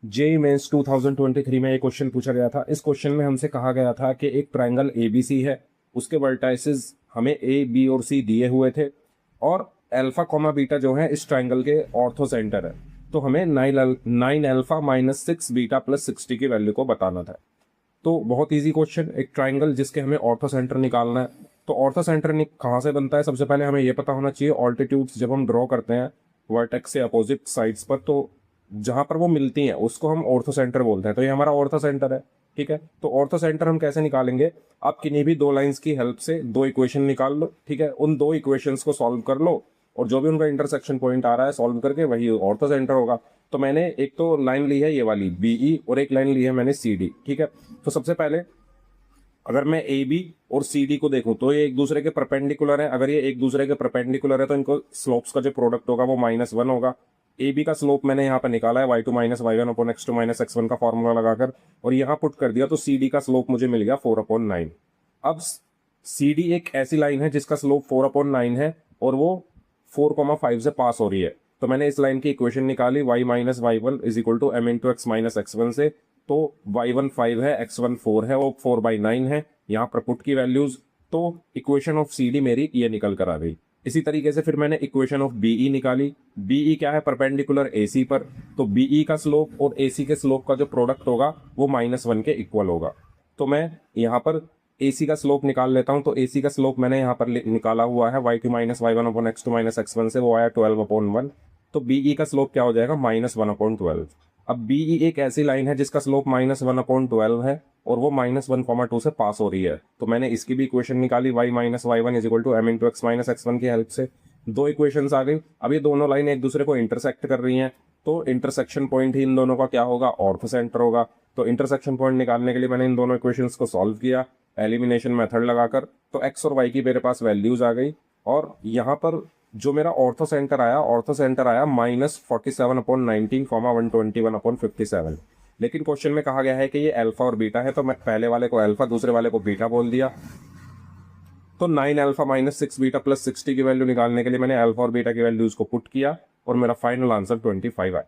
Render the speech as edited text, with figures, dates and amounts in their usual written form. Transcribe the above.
JEE mains 2023 में एक question पूछा गया था। इस क्वेश्चन में हमसे कहा गया था कि एक ट्रायंगल एबीसी है, उसके वर्टाइसेस हमें ए बी और सी दिए हुए थे और अल्फा कॉमा बीटा जो है इस ट्रायंगल के ऑर्थो सेंटर है। तो हमें 9 अल्फा माइनस 6 बीटा प्लस 60 की वैल्यू को बताना था। तो बहुत इजी क्वेश्चन, एक ट्राइंगल जिसके हमें ऑर्थो सेंटर निकालना है। तो ऑर्थो सेंटर कहाँ से बनता है, सबसे पहले हमें ये पता होना चाहिए ऑल्टीट्यूड्स जब हम ड्रॉ करते हैं वर्टेक्स से अपोजिट साइड्स पर, तो जहाँ पर वो मिलती हैं उसको हम ऑर्थो सेंटर बोलते हैं। तो ये हमारा ऑर्थो सेंटर है, ठीक है। तो ऑर्थो सेंटर हम कैसे निकालेंगे, आप किन्हीं भी दो लाइंस की हेल्प से दो इक्वेशन निकाल लो, ठीक है। उन दो इक्वेशंस को सॉल्व कर लो और जो भी उनका इंटरसेक्शन पॉइंट आ रहा है सॉल्व करके वही ऑर्थो सेंटर होगा। तो मैंने एक तो लाइन ली है ये वाली बीई और एक लाइन ली है मैंने सी डी, ठीक है। तो सबसे पहले अगर मैं ए बी और सी डी को देखूं तो ये एक दूसरे के परपेंडिकुलर है। अगर ये एक दूसरे के परपेंडिकुलर है तो इनको स्लोप्स का जो प्रोडक्ट होगा वो -1 होगा। ए बी का स्लोप मैंने यहाँ पर निकाला है y2 minus y one upon x2 minus x1 का फॉर्मूला लगाकर और यहाँ पुट कर दिया, तो सी डी का स्लोप मुझे मिल गया 4/9। अब सी डी एक ऐसी लाइन है जिसका स्लोप 4/9 है और वो 4,5 से पास हो रही है। तो मैंने इस लाइन की इक्वेशन निकाली y minus y one is equal to m into x minus x1 से। तो y1 5 है, x1 4 है, वो 4/9 है। यहाँ पर पुट की वैल्यूज, तो इक्वेशन ऑफ सी डी मेरी ये निकल कर आ गई। इसी तरीके से फिर मैंने इक्वेशन ऑफ बीई निकाली। बीई क्या है, परपेंडिकुलर एसी पर। तो बीई का स्लोप और एसी के स्लोप का जो प्रोडक्ट होगा वो -1 के इक्वल होगा। तो मैं यहाँ पर एसी का स्लोप निकाल लेता हूँ। तो एसी का स्लोप मैंने यहाँ पर निकाला हुआ है y2 minus y one upon x2 minus x1 से, वो आया 12/1। तो बीई का स्लोप क्या हो जाएगा, -1/12। अब बीई एक ऐसी लाइन है जिसका स्लोप -1/12 है और वो -1,2 से पास हो रही है। तो मैंने इसकी भी इक्वेशन निकाली y minus y one is equal to m into x minus x1 की हेल्प से। दो इक्वेशंस आ गई। अब ये दोनों लाइन एक दूसरे को इंटरसेक्ट कर रही हैं, तो इंटरसेक्शन पॉइंट ही इन दोनों का क्या होगा, ऑर्थो सेंटर होगा। तो इंटरसेक्शन पॉइंट निकालने के लिए मैंने इन दोनों इक्वेशंस को सॉल्व किया एलिमिनेशन मेथड लगाकर। तो x और y की मेरे पास वैल्यूज आ गई और यहाँ पर जो मेरा ऑर्थो सेंटर आया -47/19, 121/57। लेकिन क्वेश्चन में कहा गया है कि ये अल्फा और बीटा है, तो मैं पहले वाले को अल्फा दूसरे वाले को बीटा बोल दिया। तो 9 अल्फा माइनस 6 बीटा प्लस 60 की वैल्यू निकालने के लिए मैंने अल्फा और बीटा की वैल्यूज को पुट किया और मेरा फाइनल आंसर 25 आया।